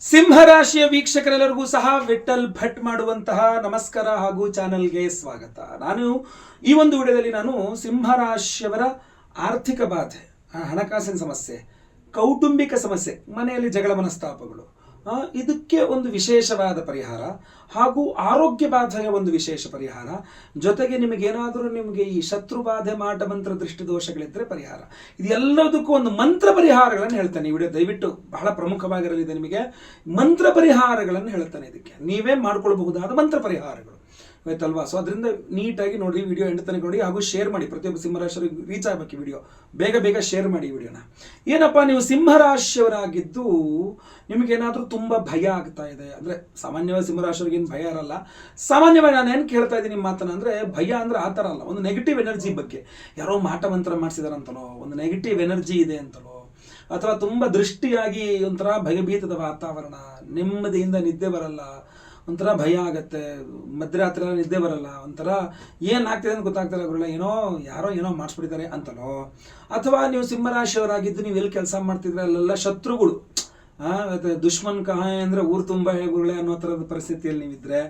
ಸಿಂಹರಾಶಿಯ ವೀಕ್ಷಕರೆಲ್ಲರಿಗೂ ಸಹ ವಿಠಲ್ ಭಟ್ ಮಾಡುವಂತಹ ನಮಸ್ಕಾರ ಹಾಗೂ ಚಾನೆಲ್ಗೆ ಸ್ವಾಗತ. ನಾನು ಈ ಒಂದು ವಿಡಿಯೋದಲ್ಲಿ ಸಿಂಹರಾಶಿಯವರ ಆರ್ಥಿಕ ಬಾಧೆ, ಹಣಕಾಸಿನ ಸಮಸ್ಯೆ, ಕೌಟುಂಬಿಕ ಸಮಸ್ಯೆ, ಮನೆಯಲ್ಲಿ ಜಗಳ ಮನಸ್ತಾಪಗಳು, ಇದಕ್ಕೆ ಒಂದು ವಿಶೇಷವಾದ ಪರಿಹಾರ ಹಾಗೂ ಆರೋಗ್ಯ ಬಾಧೆಯ ಒಂದು ವಿಶೇಷ ಪರಿಹಾರ, ಜೊತೆಗೆ ನಿಮಗೇನಾದರೂ ನಿಮಗೆ ಈ ಶತ್ರು ಬಾಧೆ, ಮಾಟ ಮಂತ್ರ, ದೃಷ್ಟಿ ದೋಷಗಳಿದ್ದರೆ ಪರಿಹಾರ, ಇದೆಲ್ಲದಕ್ಕೂ ಒಂದು ಮಂತ್ರ ಪರಿಹಾರಗಳನ್ನು ಹೇಳ್ತಾನೆ ಈ ವಿಡಿಯೋ. ದಯವಿಟ್ಟು ಬಹಳ ಪ್ರಮುಖವಾಗಿರಲಿದೆ, ನಿಮಗೆ ಮಂತ್ರ ಪರಿಹಾರಗಳನ್ನು ಹೇಳ್ತಾನೆ. ಇದಕ್ಕೆ ನೀವೇ ಮಾಡ್ಕೊಳ್ಬಹುದಾದ ಮಂತ್ರ ಪರಿಹಾರಗಳು ಆಯ್ತಲ್ವಾ. ಸೊ ಅದರಿಂದ ನೀಟಾಗಿ ನೋಡಿ, ವಿಡಿಯೋ ಎಂಡ್ ತನಕ ನೋಡಿ ಹಾಗೂ ಶೇರ್ ಮಾಡಿ. ಪ್ರತಿಯೊಬ್ಬ ಸಿಂಹರಾಶಿಯವರಿಗೆ ರೀಚ್ ಆಗಬೇಕು ವಿಡಿಯೋ. ಬೇಗ ಬೇಗ ಶೇರ್ ಮಾಡಿ ಈ ವಿಡಿಯೋನ. ಏನಪ್ಪ, ನೀವು ಸಿಂಹರಾಶಿಯವರಾಗಿದ್ದು ನಿಮಗೇನಾದರೂ ತುಂಬ ಭಯ ಆಗ್ತಾ ಇದೆ ಅಂದರೆ, ಸಾಮಾನ್ಯವಾಗಿ ಸಿಂಹರಾಶಿಯವರಿಗೆ ಏನು ಭಯ ಇರಲ್ಲ. ಸಾಮಾನ್ಯವಾಗಿ ನಾನು ಏನು ಕೇಳ್ತಾ ಇದ್ದೀನಿ ನಿಮ್ಮ ಮಾತನ್ನ ಅಂದರೆ, ಭಯ ಅಂದರೆ ಆ ಥರ ಅಲ್ಲ, ಒಂದು ನೆಗೆಟಿವ್ ಎನರ್ಜಿ ಬಗ್ಗೆ. ಯಾರೋ ಮಾಟ ಮಂತ್ರ ಮಾಡಿಸಿದಾರಂತಲೋ, ಒಂದು ನೆಗೆಟಿವ್ ಎನರ್ಜಿ ಇದೆ ಅಂತಲೋ, ಅಥವಾ ತುಂಬ ದೃಷ್ಟಿಯಾಗಿ ಒಂಥರ ಭಯಭೀತದ ವಾತಾವರಣ, ನೆಮ್ಮದಿಯಿಂದ ನಿದ್ದೆ ಬರಲ್ಲ, ಒಂಥರ ಭಯ ಆಗತ್ತೆ, ಮಧ್ಯರಾತ್ರಿ ನಿದ್ದೆ ಬರಲ್ಲ, ಒಂಥರ ಏನಾಗ್ತಿದೆ ಅಂತ ಗೊತ್ತಾಗ್ತಿಲ್ಲ ಗುರುಗಳ, ಯಾರೋ ಏನೋ ಮಾಡಿಸ್ಬಿಟ್ಟಿದ್ದಾರೆ ಅಂತಲೋ, ಅಥವಾ ನೀವು ಸಿಂಹರಾಶಿಯವರಾಗಿದ್ದು ನೀವು ಎಲ್ಲಿ ಕೆಲಸ ಮಾಡ್ತಿದ್ರೆ ಅಲ್ಲೆಲ್ಲ ಶತ್ರುಗಳು, ದುಶ್ಮನ್ ಕಹಾಯ ಅಂದರೆ ಊರು ತುಂಬ ಗುರುಳೆ ಅನ್ನೋ ಥರದ ಪರಿಸ್ಥಿತಿಯಲ್ಲಿ ನೀವಿದ್ರೆ,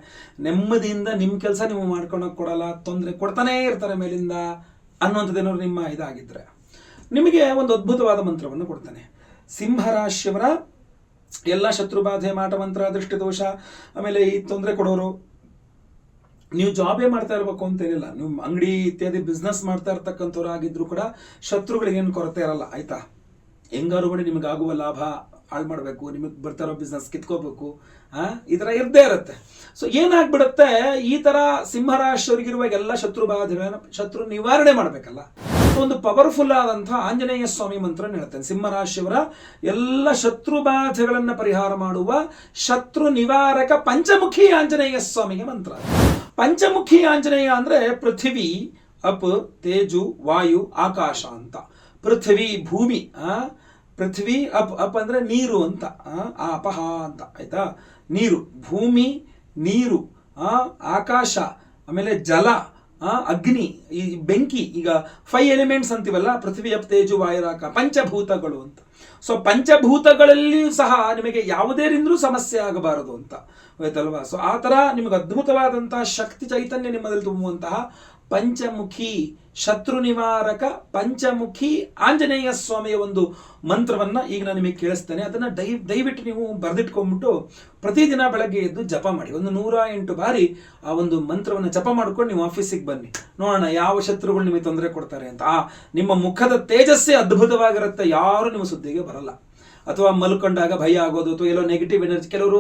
ನೆಮ್ಮದಿಯಿಂದ ನಿಮ್ಮ ಕೆಲಸ ನೀವು ಮಾಡ್ಕೊಳಕ್ಕೆ ಕೊಡಲ್ಲ, ತೊಂದರೆ ಕೊಡ್ತಾನೇ ಇರ್ತಾರೆ ಮೇಲಿಂದ ಅನ್ನೋಂಥದ್ದೇನಾದ್ರು ನಿಮ್ಮ ಇದಾಗಿದ್ದರೆ, ನಿಮಗೆ ಒಂದು ಅದ್ಭುತವಾದ ಮಂತ್ರವನ್ನು ಕೊಡ್ತಾನೆ. ಸಿಂಹರಾಶಿಯವರ ಎಲ್ಲ ಶತ್ರುಬಾಧೆ, ಮಾಟ ಮಂತ್ರ, ದೃಷ್ಟಿ ದೋಷ, ಆಮೇಲೆ ಈ ತೊಂದರೆ ಕೊಡೋರು, ನೀವು ಜಾಬೇ ಮಾಡ್ತಾ ಇರಬೇಕು ಅಂತೇನಿಲ್ಲ, ನೀವು ಅಂಗಡಿ ಇತ್ಯಾದಿ ಬಿಸ್ನೆಸ್ ಮಾಡ್ತಾ ಇರ್ತಕ್ಕಂಥವ್ರು ಆಗಿದ್ರು ಕೂಡ ಶತ್ರುಗಳಿಗೇನು ಕೊರತೆ ಇರಲ್ಲ ಆಯ್ತಾ. ಹೆಂಗಾರು ಮಾಡಿ ನಿಮಗಾಗುವ ಲಾಭ ಹಾಳು ಮಾಡಬೇಕು, ನಿಮಗೆ ಬರ್ತಾ ಇರೋ ಬಿಸ್ನೆಸ್ ಕಿತ್ಕೋಬೇಕು, ಈ ಥರ ಇರದೇ ಇರುತ್ತೆ. ಸೊ ಏನಾಗ್ಬಿಡುತ್ತೆ, ಈ ಥರ ಸಿಂಹರಾಶಿಯವರಿಗಿರುವ ಎಲ್ಲ ಶತ್ರು ಬಾಧೆಗಳನ್ನ ಶತ್ರು ನಿವಾರಣೆ ಮಾಡಬೇಕಲ್ಲ. ಒಂದು ಪವರ್ಫುಲ್ ಆದಂಥ ಆಂಜನೇಯ ಸ್ವಾಮಿ ಮಂತ್ರ ಹೇಳ್ತೇನೆ. ಸಿಂಹರಾಶಿಯವರ ಎಲ್ಲ ಶತ್ರು ಬಾಧೆಗಳನ್ನು ಪರಿಹಾರ ಮಾಡುವ ಶತ್ರು ನಿವಾರಕ ಪಂಚಮುಖಿ ಆಂಜನೇಯ ಸ್ವಾಮಿಗೆ ಮಂತ್ರ. ಪಂಚಮುಖಿ ಆಂಜನೇಯ ಅಂದರೆ ಪೃಥ್ವಿ, ಅಪ್, ತೇಜು, ವಾಯು, ಆಕಾಶ ಅಂತ. ಪೃಥ್ವಿ ಭೂಮಿ, ಪೃಥ್ವಿ, ಅಪ್ ಅಂದರೆ ನೀರು ಅಂತ, ಅಪಹ ಅಂತ ಆಯ್ತಾ. ನೀರು, ಭೂಮಿ, ನೀರು, ಆಕಾಶ, ಆಮೇಲೆ ಜಲ, ಅಗ್ನಿ, ಈ ಬೆಂಕಿ, ಈಗ 5 ಎಲಿಮೆಂಟ್ಸ್ ಅಂತೀವಲ್ಲ, ಪೃಥ್ವಿ, ಅಪ್, ತೇಜು, ವಾಯುರಾಕ, ಪಂಚಭೂತಗಳು ಅಂತ. ಸೊ ಪಂಚಭೂತಗಳಲ್ಲಿಯೂ ಸಹ ನಿಮಗೆ ಯಾವುದೇರಿಂದಲೂ ಸಮಸ್ಯೆ ಆಗಬಾರದು ಅಂತ ಆಯ್ತಲ್ವಾ. ಸೊ ಆ ಥರ ನಿಮಗೆ ಅದ್ಭುತವಾದಂತಹ ಶಕ್ತಿ ಚೈತನ್ಯ ನಿಮ್ಮದಲ್ಲಿ ತುಂಬುವಂತಹ ಪಂಚಮುಖಿ ಶತ್ರು ನಿವಾರಕ ಪಂಚಮುಖಿ ಆಂಜನೇಯ ಸ್ವಾಮಿಯ ಒಂದು ಮಂತ್ರವನ್ನ ಈಗ ನಾನು ನಿಮಗೆ ಕೇಳಿಸ್ತೇನೆ. ಅದನ್ನ ದಯವಿಟ್ಟು ನೀವು ಬರೆದಿಟ್ಕೊಂಡ್ಬಿಟ್ಟು ಪ್ರತಿದಿನ ಬೆಳಗ್ಗೆ ಎದ್ದು ಜಪ ಮಾಡಿ. ಒಂದು 108 ಬಾರಿ ಆ ಒಂದು ಮಂತ್ರವನ್ನು ಜಪ ಮಾಡ್ಕೊಂಡು ನೀವು ಆಫೀಸಿಗೆ ಬನ್ನಿ, ನೋಡೋಣ ಯಾವ ಶತ್ರುಗಳು ನಿಮಗೆ ತೊಂದರೆ ಕೊಡ್ತಾರೆ ಅಂತ. ನಿಮ್ಮ ಮುಖದ ತೇಜಸ್ಸೇ ಅದ್ಭುತವಾಗಿರುತ್ತೆ, ಯಾರು ನಿಮ್ಮ ಸುದ್ದಿಗೆ ಬರಲ್ಲ. ಅಥವಾ ಮಲ್ಕೊಂಡಾಗ ಭಯ ಆಗೋದು, ಅಥವಾ ಎಲ್ಲೋ ನೆಗೆಟಿವ್ ಎನರ್ಜಿ, ಕೆಲವರು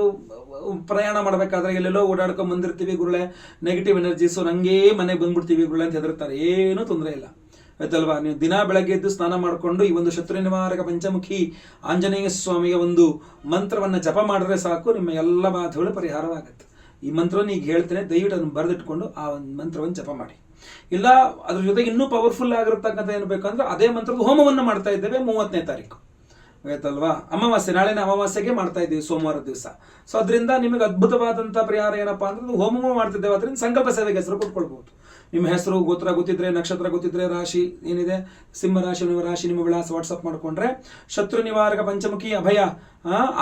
ಪ್ರಯಾಣ ಮಾಡಬೇಕಾದ್ರೆ ಎಲ್ಲೆಲ್ಲೋ ಓಡಾಡ್ಕೊಂಡು ಬಂದಿರ್ತೀವಿ ಗುರುಳೆ, ನೆಗೆಟಿವ್ ಎನರ್ಜಿ, ಸೊ ನಂಗೆ ಮನೆಗೆ ಬಂದ್ಬಿಡ್ತೀವಿ ಗುರುಳೆ ಅಂತ ಹೆದರ್ತಾರೆ. ಏನೂ ತೊಂದರೆ ಇಲ್ಲ ಆಯ್ತಲ್ವಾ. ನೀವು ದಿನ ಬೆಳಗ್ಗೆ ಎದ್ದು ಸ್ನಾನ ಮಾಡಿಕೊಂಡು ಈ ಒಂದು ಶತ್ರು ನಿವಾರಕ ಪಂಚಮುಖಿ ಆಂಜನೇಯ ಸ್ವಾಮಿಯ ಒಂದು ಮಂತ್ರವನ್ನು ಜಪ ಮಾಡಿದ್ರೆ ಸಾಕು, ನಿಮ್ಮ ಎಲ್ಲ ಬಾಧೆಗಳು ಪರಿಹಾರವಾಗುತ್ತೆ. ಈ ಮಂತ್ರವನ್ನು ಈಗ ಹೇಳ್ತೇನೆ, ದಯವಿಟ್ಟು ಅದನ್ನು ಬರೆದಿಟ್ಕೊಂಡು ಆ ಒಂದು ಮಂತ್ರವನ್ನು ಜಪ ಮಾಡಿ. ಇಲ್ಲ ಅದ್ರ ಜೊತೆಗೆ ಇನ್ನೂ ಪವರ್ಫುಲ್ ಆಗಿರ್ತಕ್ಕಂಥ ಏನು ಬೇಕಂದ್ರೆ ಅದೇ ಮಂತ್ರದ ಹೋಮವನ್ನು ಮಾಡ್ತಾ ಇದ್ದೇವೆ 30ನೇ ತಾರೀಕು ಆಯ್ತಲ್ವಾ. ಅಮಾವಾಸ್ಯೆ, ನಾಳೆನ ಅಮಾವಾಸ್ಯೆಗೆ ಮಾಡ್ತಾ ಇದ್ದೀವಿ ಸೋಮವಾರದ ದಿವಸ. ಸೊ ಅದರಿಂದ ನಿಮಗೆ ಅದ್ಭುತವಾದಂಥ ಪರಿಹಾರ ಏನಪ್ಪಾ ಅಂದ್ರೆ, ಹೋಮವೂ ಮಾಡ್ತಿದ್ದೇವೆ, ಅದರಿಂದ ಸಂಕಲ್ಪ ಸೇವೆಗೆ ಹೆಸರು ಕೊಟ್ಕೊಳ್ಬಹುದು. ನಿಮ್ಮ ಹೆಸರು, ಗೋತ್ರ ಗೊತ್ತಿದ್ರೆ, ನಕ್ಷತ್ರ ಗೊತ್ತಿದ್ರೆ, ರಾಶಿ ಏನಿದೆ, ಸಿಂಹ ರಾಶಿ, ನಿಮ್ಮ ರಾಶಿ, ನಿಮ್ಮ ವಿಳಾಸ ವಾಟ್ಸಪ್ ಮಾಡಿಕೊಂಡ್ರೆ ಶತ್ರು ನಿವಾರಕ ಪಂಚಮುಖಿ ಅಭಯ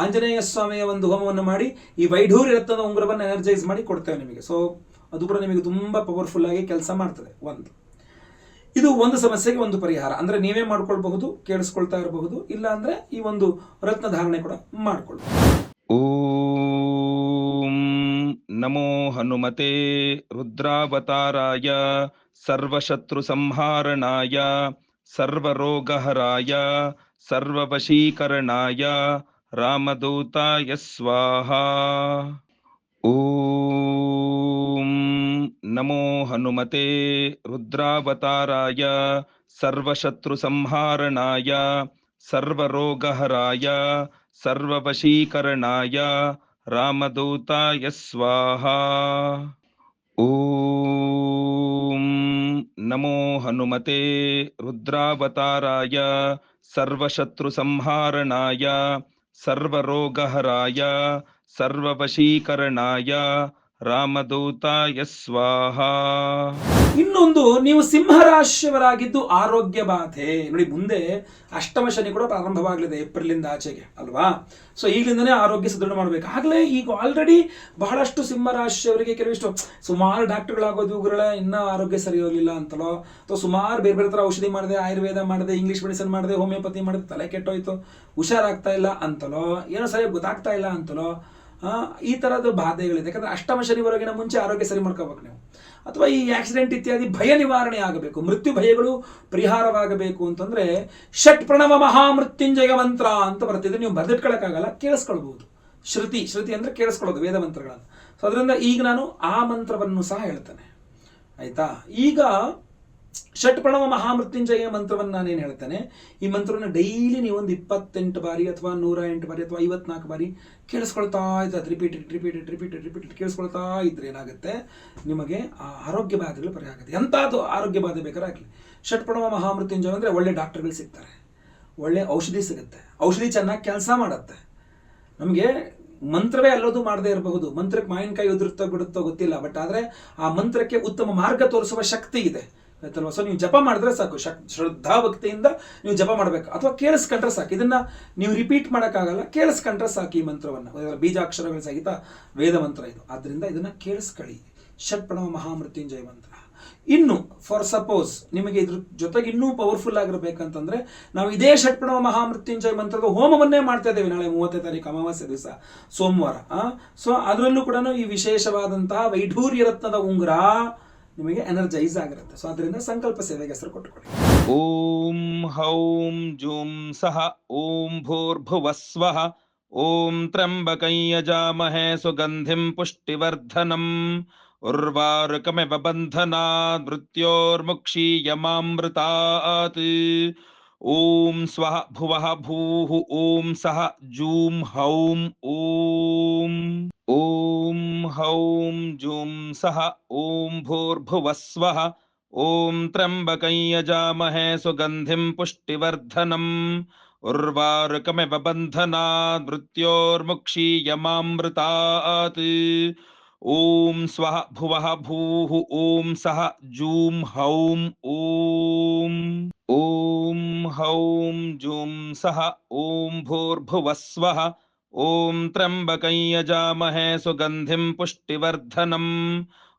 ಆಂಜನೇಯ ಸ್ವಾಮಿಯ ಒಂದು ಹೋಮವನ್ನು ಮಾಡಿ ಈ ವೈಢೂರ್ಯ ರತ್ನದ ಉಂಗುರವನ್ನು ಎನರ್ಜೈಸ್ ಮಾಡಿ ಕೊಡ್ತೇವೆ ನಿಮಗೆ. ಸೊ ಅದು ಕೂಡ ನಿಮಗೆ ತುಂಬಾ ಪವರ್ಫುಲ್ ಆಗಿ ಕೆಲಸ ಮಾಡ್ತದೆ. ಇದು ಒಂದು ಸಮಸ್ಯೆಗೆ ಒಂದು ಪರಿಹಾರ. ಅಂದ್ರೆ ನೀವೇ ಮಾಡ್ಕೊಳ್ಬಹುದು, ಕೇಳಿಸ್ಕೊಳ್ತಾ ಇರಬಹುದು, ಇಲ್ಲ ಅಂದ್ರೆ ಈ ಒಂದು ರತ್ನ ಧಾರಣೆ ಕೂಡ ಮಾಡ್ಕೊಳ್ಬಹುದು. ಓಂ ನಮೋ ಹನುಮತೆ ರುದ್ರಾವತಾರಾಯ ಸರ್ವಶತ್ರು ಸಂಹಾರಣಾಯ ಸರ್ವರೋಗಹರಾಯ ಸರ್ವವಶೀಕರಣಾಯ ರಾಮದೂತಾಯ ಸ್ವಾಹಾ. ಓಂ ನಮೋ ಹನುಮತೆ ರುದ್ರಾವತಾರಾಯ ಸರ್ವಶತ್ರು ಸಂಹಾರಣಾಯ ಸರ್ವರೋಗಹರಾಯ ಸರ್ವವಶೀಕರಣಾಯ ರಾಮದೂತಾಯ ಸ್ವಾಹಾ. ಓಂ ನಮೋ ಹನುಮತೆ ರುದ್ರಾವತಾರಾಯ ಸರ್ವಶತ್ರು ಸಂಹಾರಣಾಯ ಸರ್ವರೋಗಹರಾಯ ಸರ್ವವಶೀಕರಣಾಯ ರಾಮದೂತಾಯ ಸ್ವಾಹಾ. ಇನ್ನೊಂದು, ನೀವು ಸಿಂಹರಾಶಿಯವರಾಗಿದ್ದು ಆರೋಗ್ಯ ಬಾಧೆ ನೋಡಿ, ಮುಂದೆ ಅಷ್ಟಮ ಶನಿ ಕೂಡ ಪ್ರಾರಂಭವಾಗಲಿದೆ ಏಪ್ರಿಲಿಂದ ಆಚೆಗೆ ಅಲ್ವಾ. ಸೊ ಈಗಲಿಂದನೇ ಆರೋಗ್ಯ ಸದೃಢ ಮಾಡಬೇಕು. ಆಗಲೇ ಈಗ ಆಲ್ರೆಡಿ ಬಹಳಷ್ಟು ಸಿಂಹರಾಶಿಯವರಿಗೆ ಕೆಲವಿಷ್ಟು ಸುಮಾರು ಡಾಕ್ಟರ್ಗಳಾಗೋದು ಇವುಗಳ ಇನ್ನೂ ಆರೋಗ್ಯ ಸರಿ ಹೋಗಲಿಲ್ಲ ಅಂತಲೋ, ಅಥವಾ ಸುಮಾರು ಬೇರೆ ಬೇರೆ ಥರ ಔಷಧಿ ಮಾಡಿದೆ, ಆಯುರ್ವೇದ ಮಾಡಿದೆ, ಇಂಗ್ಲೀಷ್ ಮೆಡಿಸಿನ್ ಮಾಡಿದೆ, ಹೋಮಿಯೋಪತಿ ಮಾಡಿದೆ, ತಲೆ ಕೆಟ್ಟೋಯ್ತು, ಹುಷಾರಾಗ್ತಾ ಇಲ್ಲ ಅಂತಲೋ, ಏನೋ ಸರಿಯಾಗಿ ಗೊತ್ತಾಗ್ತಾ ಇಲ್ಲ ಅಂತಲೋ, ಈ ಥರದ ಬಾಧೆಗಳಿದೆ. ಯಾಕಂದರೆ ಅಷ್ಟಮ ಶನಿವರೆಗಿನ ಮುಂಚೆ ಆರೋಗ್ಯ ಸರಿ ಮಾಡ್ಕೋಬೇಕು ನೀವು. ಅಥವಾ ಈ ಆಕ್ಸಿಡೆಂಟ್ ಇತ್ಯಾದಿ ಭಯ ನಿವಾರಣೆ ಆಗಬೇಕು, ಮೃತ್ಯು ಭಯಗಳು ಪರಿಹಾರವಾಗಬೇಕು ಅಂತಂದರೆ ಷಟ್ ಪ್ರಣವ ಮಹಾಮೃತ್ಯುಂಜಯ ಮಂತ್ರ ಅಂತ ಬರ್ತಿದೆ. ನೀವು ಬರೆದಿಟ್ಕೊಳ್ಳೋಕ್ಕಾಗಲ್ಲ, ಕೇಳಿಸ್ಕೊಳ್ಬಹುದು. ಶ್ರುತಿ ಅಂದರೆ ಕೇಳಿಸ್ಕೊಳ್ಳೋದು ವೇದ ಮಂತ್ರಗಳನ್ನು. ಸೊ ಅದರಿಂದ ಈಗ ನಾನು ಆ ಮಂತ್ರವನ್ನು ಸಹ ಹೇಳ್ತೇನೆ, ಆಯಿತಾ. ಈಗ ಷಟ್ ಪ್ರಣವ ಮಹಾಮೃತ್ಯುಂಜಯ ಮಂತ್ರವನ್ನು ನಾನೇನು ಹೇಳ್ತೇನೆ, ಈ ಮಂತ್ರವನ್ನು ಡೈಲಿ ನೀವೊಂದು 28 ಬಾರಿ ಅಥವಾ 108 ಬಾರಿ ಅಥವಾ 54 ಬಾರಿ ಕೇಳಿಸ್ಕೊಳ್ತಾ ಇದ್ದರೆ, ರಿಪೀಟೆಡ್ ಕೇಳಿಸ್ಕೊಳ್ತಾ ಇದ್ರೆ ಏನಾಗುತ್ತೆ, ನಿಮಗೆ ಆ ಆರೋಗ್ಯ ಬಾಧೆಗಳು ಪರಿಹಾರ ಆಗುತ್ತೆ. ಎಂಥದ್ದು ಆರೋಗ್ಯ ಬಾಧೆ ಬೇಕಾದ್ರೆ ಆಗಲಿ. ಷಟ್ ಪ್ರಣವ ಮಹಾಮೃತ್ಯುಂಜಯ ಅಂದರೆ ಒಳ್ಳೆ ಡಾಕ್ಟರ್ಗಳು ಸಿಗ್ತಾರೆ, ಒಳ್ಳೆ ಔಷಧಿ ಸಿಗುತ್ತೆ, ಔಷಧಿ ಚೆನ್ನಾಗಿ ಕೆಲಸ ಮಾಡುತ್ತೆ. ನಮಗೆ ಮಂತ್ರವೇ ಅಲ್ಲೋದು ಮಾಡದೇ ಇರಬಹುದು, ಮಂತ್ರಕ್ಕೆ ಮಾವಿನಕಾಯಿ ಉದುರುತ್ತೋ ಬಿಡುತ್ತೋ ಗೊತ್ತಿಲ್ಲ, ಬಟ್ ಆದರೆ ಆ ಮಂತ್ರಕ್ಕೆ ಉತ್ತಮ ಮಾರ್ಗ ತೋರಿಸುವ ಶಕ್ತಿ ಇದೆ, ಆಯ್ತಲ್ವ. ಸೊ ನೀವು ಜಪ ಮಾಡಿದ್ರೆ ಸಾಕು, ಶ್ರದ್ಧಾ ಭಕ್ತಿಯಿಂದ ನೀವು ಜಪ ಮಾಡಬೇಕು, ಅಥವಾ ಕೇಳಿಸ್ಕೊಂಡ್ರೆ ಸಾಕು. ಇದನ್ನ ನೀವು ರಿಪೀಟ್ ಮಾಡೋಕ್ಕಾಗಲ್ಲ, ಕೇಳಿಸ್ಕೊಂಡ್ರೆ ಸಾಕು ಈ ಮಂತ್ರವನ್ನು. ಬೀಜಾಕ್ಷರಗಳ ಸಹಿತ ವೇದ ಮಂತ್ರ ಇದು, ಆದ್ದರಿಂದ ಇದನ್ನ ಕೇಳಿಸ್ಕೊಳ್ಳಿ, ಷಟ್ ಪ್ರಣವ ಮಹಾಮೃತ್ಯುಂಜಯ ಮಂತ್ರ. ಇನ್ನು ಫಾರ್ ಸಪೋಸ್ ನಿಮಗೆ ಇದ್ರ ಜೊತೆಗೆ ಇನ್ನೂ ಪವರ್ಫುಲ್ ಆಗಿರ್ಬೇಕಂತಂದ್ರೆ, ನಾವು ಇದೇ ಷಟ್ ಪ್ರಣವ ಮಹಾಮೃತ್ಯುಂಜಯ ಮಂತ್ರದ ಹೋಮವನ್ನೇ ಮಾಡ್ತಾ ಇದ್ದೇವೆ ನಾಳೆ 30ನೇ ತಾರೀಕು ಅಮಾವಾಸ್ಯೆ ದಿವಸ ಸೋಮವಾರ. ಸೊ ಅದರಲ್ಲೂ ಕೂಡ ಈ ವಿಶೇಷವಾದಂತಹ ವೈಢೂರ್ಯ ರತ್ನದ ಉಂಗುರ ನಿಮಗೆ ಎನರ್ಜೈಸ್ ಆಗಿರುತ್ತೆ. ಸೊ ಅದರಿಂದ ಸಂಕಲ್ಪ ಸೇವೆಗೆ ಹೆಸರು ಕೊಟ್ಟುಕೊಳ್ಳಿ. ಓಂ ಹೌಂ ಜೂಂ ಸಹ ಓಂ ಭೂರ್ಭುವಸ್ವಃ ಓಂ ತ್ರ್ಯಂಬಕಂ ಯಜಾಮಹೇ ಸುಗಂಧಿಂ ಪುಷ್ಟಿವರ್ಧನಂ ಉರ್ವಾರುಕಮಿವ ಬಂಧನಾತ್ ಮೃತ್ಯೋರ್ಮುಕ್ಷೀಯಮಾಮೃತಾತ್. ಓಂ ಸ್ವಃ ಭುವಃ ಭೂಃ ಓಂ ಸಹ ಜೂಂ ಹೌಂ ಓಂ. ಓಂ ಹೌಂ ಜೂಂ ಸಹ ಓಂ ಭೂರ್ಭುವಸ್ವಃ ಓಂ ತ್ರ್ಯಂಬಕಂ ಯಜಾಮಹೇ ಸುಗಂಧಿಂ ಪುಷ್ಟಿವರ್ಧನಂ ಉರ್ವಾರುಕಮಿವ ಬಂಧನಾತ್ ಮೃತ್ಯೋರ್ಮುಕ್ಷೀಯಮಾಮೃತಾತ್. ಓಂ ಸ್ವಃ ಭುವಃ ಭೂಃ ಓಂ ಸಹ ಜೂಂ ಹೌಂ ಓಂ. ಓಂ ಹೌಂ ಜೂಂ ಸಹ ಓಂ ಭೂರ್ಭುವಸ್ವಃ ಓಂ ತ್ರ್ಯಂಬಕಂ ಯಜಾಮಹೇ ಸುಗಂಧಿಂ ಪುಷ್ಟಿವರ್ಧನಂ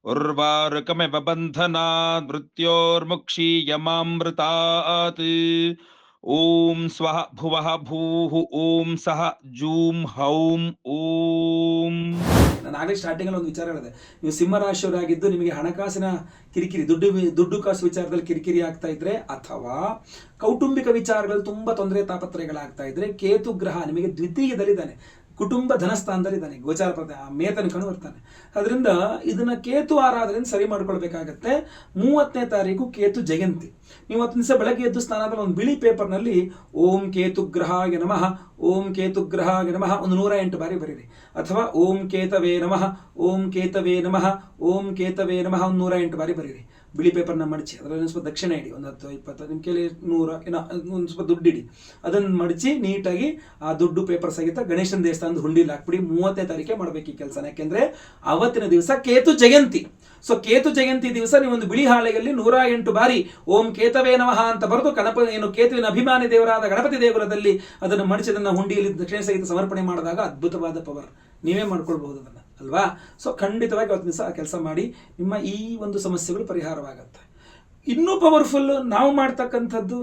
ಉರ್ವಾರುಕಮಿವ ಬಂಧನಾತ್ ಮೃತ್ಯೋರ್ಮುಕ್ಷೀಯಮಾಮೃತಾತ್. ಓಂ ಸ್ವಃ ಭುವಃ ಭೂಃ ಓಂ ಸಹ ಜೂಂ ಹೌಂ ಓಂ. ನಾನು ಆಗಲೇ ಸ್ಟಾರ್ಟಿಂಗಲ್ಲಿ ಒಂದು ವಿಚಾರ ಹೇಳಿದೆ, ನೀವು ಸಿಂಹರಾಶಿಯವರಾಗಿದ್ದು ನಿಮಗೆ ಹಣಕಾಸಿನ ಕಿರಿಕಿರಿ, ದುಡ್ಡು ಕಾಸು ವಿಚಾರದಲ್ಲಿ ಕಿರಿಕಿರಿ ಆಗ್ತಾ ಇದ್ರೆ, ಅಥವಾ ಕೌಟುಂಬಿಕ ವಿಚಾರಗಳಲ್ಲಿ ತುಂಬಾ ತೊಂದರೆ ತಾಪತ್ರಯಗಳಾಗ್ತಾ ಇದ್ರೆ, ಕೇತು ಗ್ರಹ ನಿಮಗೆ ದ್ವಿತೀಯದಲ್ಲಿದ್ದಾನೆ, ಕುಟುಂಬ ಧನಸ್ಥಾನದಲ್ಲಿದ್ದಾನೆ, ಗೋಚಾರ ಪ್ರತಿ ಮೇತನ ಕಣು ಬರ್ತಾನೆ. ಅದರಿಂದ ಇದನ್ನ ಕೇತು ಆರಾಧನೆಯಿಂದ ಸರಿ ಮಾಡ್ಕೊಳ್ಬೇಕಾಗತ್ತೆ. 30ನೇ ತಾರೀಕು ಕೇತು ಜಯಂತಿ. ನೀವು 10 ದಿವಸ ಬೆಳಗ್ಗೆ ಎದ್ದು ಸ್ನಾನದಲ್ಲಿ ಒಂದು ಬಿಳಿ ಪೇಪರ್ನಲ್ಲಿ ಓಂ ಕೇತು ಗ್ರಹಾಯ ನಮಃ, ಓಂ ಕೇತು ಗ್ರಹಾಯ ನಮಃ ಒಂದು 108 ಬಾರಿ ಬರೀರಿ, ಅಥವಾ ಓಂ ಕೇತವೇ ನಮಃ, ಓಂ ಕೇತವೇ ನಮಃ, ಓಂ ಕೇತವೇ ನಮಃ ಒಂದು 108 ಬಾರಿ ಬರೀರಿ. ಬಿಳಿ ಪೇಪರ್ನ ಮಡಚಿ ಅದರಲ್ಲಿ ಸ್ವಲ್ಪ ದಕ್ಷಿಣ ಇಡಿ, ಒಂದು 10-20 ನಿಮ್ಮ ಕೈಲಿ 100 ಏನೋ ಒಂದು ಸ್ವಲ್ಪ ದುಡ್ಡಿಡಿ, ಅದನ್ನು ಮಡಚಿ ನೀಟಾಗಿ ಆ ದುಡ್ಡು ಪೇಪರ್ ಸಹಿತ ಗಣೇಶನ ದೇವಸ್ಥಾನದ ಹುಂಡಿಲಿ ಹಾಕ್ಬಿಡಿ. 30ನೇ ತಾರೀಕೆ ಮಾಡಬೇಕು ಈ ಕೆಲಸನ, ಯಾಕೆಂದ್ರೆ ಅವತ್ತಿನ ದಿವಸ ಕೇತು ಜಯಂತಿ. ಸೊ ಕೇತು ಜಯಂತಿ ದಿವಸ ನೀವು ಒಂದು ಬಿಳಿ ಹಾಳೆಯಲ್ಲಿ 108 ಬಾರಿ ಓಂ ಕೇತವೇ ನಮಃ ಅಂತ ಬರೆದು ಕೇತುವಿನ ಅಭಿಮಾನಿ ದೇವರಾದ ಗಣಪತಿ ದೇಗುಲದಲ್ಲಿ ಅದನ್ನು ಮಡಿಸಿದನ್ನ ಹುಂಡಿಯಲ್ಲಿ ದಕ್ಷಿಣ ಸಹಿತ ಸಮರ್ಪಣೆ ಮಾಡಿದಾಗ ಅದ್ಭುತವಾದ ಪವರ್ ನೀವೇ ಮಾಡ್ಕೊಳ್ಬಹುದು ಅದನ್ನ, ಅಲ್ವಾ. ಸೊ ಖಂಡಿತವಾಗಿ ಅವತ್ತು ದಿವಸ ಆ ಕೆಲಸ ಮಾಡಿ, ನಿಮ್ಮ ಈ ಒಂದು ಸಮಸ್ಯೆಗಳು ಪರಿಹಾರವಾಗುತ್ತೆ. ಇನ್ನೂ ಪವರ್ಫುಲ್ ನಾವು ಮಾಡ್ತಕ್ಕಂಥದ್ದು,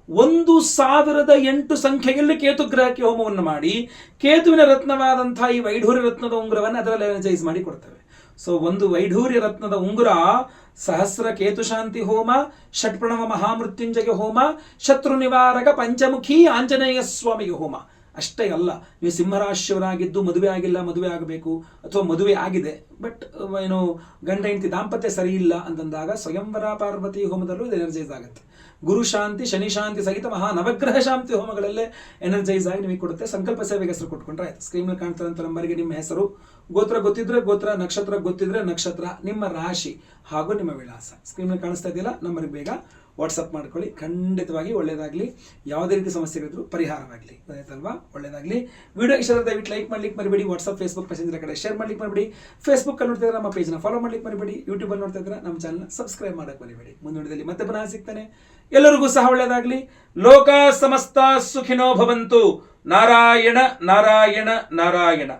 1008 ಸಂಖ್ಯೆಯಲ್ಲಿ ಕೇತು ಗ್ರಹಕ್ಕೆ ಹೋಮವನ್ನು ಮಾಡಿ ಕೇತುವಿನ ರತ್ನವಾದಂತಹ ಈ ವೈಢೂರ್ಯ ರತ್ನದ ಉಂಗುರವನ್ನು ಅದರಲ್ಲಿ ಎನರ್ಜೈಸ್ ಮಾಡಿ ಕೊಡ್ತೇವೆ. ಸೊ ಒಂದು ವೈಢೂರ್ಯ ರತ್ನದ ಉಂಗುರ, ಸಹಸ್ರ ಕೇತು ಶಾಂತಿ ಹೋಮ, ಷಟ್ಪ್ರಣವ ಮಹಾಮೃತ್ಯುಂಜಯ ಹೋಮ, ಶತ್ರು ನಿವಾರಕ ಪಂಚಮುಖಿ ಆಂಜನೇಯ ಸ್ವಾಮಿಗೆ ಹೋಮ. ಅಷ್ಟೇ ಅಲ್ಲ, ನೀವು ಸಿಂಹರಾಶಿಯವರಾಗಿದ್ದು ಮದುವೆ ಆಗಿಲ್ಲ, ಮದುವೆ ಆಗಬೇಕು, ಅಥವಾ ಮದುವೆ ಆಗಿದೆ ಬಟ್ ಗಂಡ ಹೆಂಡತಿ ದಾಂಪತ್ಯ ಸರಿ ಇಲ್ಲ ಅಂತಂದಾಗ ಸ್ವಯಂವರ ಪಾರ್ವತಿ ಹೋಮದಲ್ಲೂ ಇದು ಎನರ್ಜೈಸ್ ಆಗುತ್ತೆ. ಗುರು ಶಾಂತಿ, ಶನಿ ಶಾಂತಿ ಸಹಿತ ಮಹಾ ನವಗ್ರಹ ಶಾಂತಿ ಹೋಮಗಳಲ್ಲೇ ಎನರ್ಜೈಸ್ ಆಗಿ ನಿಮಗೆ ಕೊಡುತ್ತೆ. ಸಂಕಲ್ಪ ಸೇವೆಗೆ ಹೆಸರು ಕೊಟ್ಕೊಂಡ್ರೆ ಆಯ್ತು. ಸ್ಕ್ರೀನ್ನಲ್ಲಿ ಕಾಣ್ತಿರೋಂಥ ನಂಬರ್ಗೆ ನಿಮ್ಮ ಹೆಸರು, ಗೋತ್ರ ಗೊತ್ತಿದ್ರೆ ಗೋತ್ರ, ನಕ್ಷತ್ರ ಗೊತ್ತಿದ್ರೆ ನಕ್ಷತ್ರ, ನಿಮ್ಮ ರಾಶಿ ಹಾಗೂ ನಿಮ್ಮ ವಿಳಾಸ ಸ್ಕ್ರೀನ್ನಲ್ಲಿ ಕಾಣಿಸ್ತಾ ಇದೆಯಲ್ಲ ನಂಬರ್ಗೆ ಬೇಗ ವಾಟ್ಸಪ್ ಮಾಡ್ಕೊಳ್ಳಿ. ಖಂಡಿತವಾಗಿ ಒಳ್ಳೆಯದಾಗಲಿ. ಯಾವುದೇ ರೀತಿ ಸಮಸ್ಯೆ ಇದ್ರೂ ಪರಿಹಾರವಾಗಲಿ. ಗೊತ್ತಾಯ್ತಲ್ವಾ? ಒಳ್ಳೆಯದಾಗಲಿ. ವಿಡಿಯೋ ಇಷ್ಟ ದಯವಿಟ್ಟು ಲೈಕ್ ಮಾಡ್ಲಿಕ್ಕೆ ಮರಿಬೇಡಿ. ವಾಟ್ಸಪ್, ಫೇಸ್ಬುಕ್, ಮೆಸೆಂಜರ್ ಕಡೆ ಶೇರ್ ಮಾಡ್ಲಿಕ್ಕೆ ಮರಿಬೇಡಿ. ಫೇಸ್ಬುಕ್ಕಲ್ಲಿ ನೋಡ್ತಾ ಇದ್ರೆ ನಮ್ಮ ಪೇಜ್ನ ಫಾಲೋ ಮಾಡ್ಲಿಕ್ಕೆ ಮರಿಬೇಡಿ. ಯೂಟ್ಯೂಬಲ್ಲಿ ನೋಡ್ತಾ ಇದ್ರೆ ನಮ್ಮ ಚಾನಲ್ನ ಸಬ್ಸ್ಕ್ರೈಬ್ ಮಾಡಕ್ಕೆ ಮರಿಬೇಡಿ. ಮುಂದಿನದಲ್ಲಿ ಮತ್ತೆ ಪುನಃ ಸಿಗ್ತಾನೆ. ಎಲ್ಲರಿಗೂ ಸಹ ಒಳ್ಳೆಯದಾಗಲಿ. ಲೋಕ ಸಮಸ್ತ ಸುಖಿನೋ ಭವಂತು. ನಾರಾಯಣ ನಾರಾಯಣ ನಾರಾಯಣ.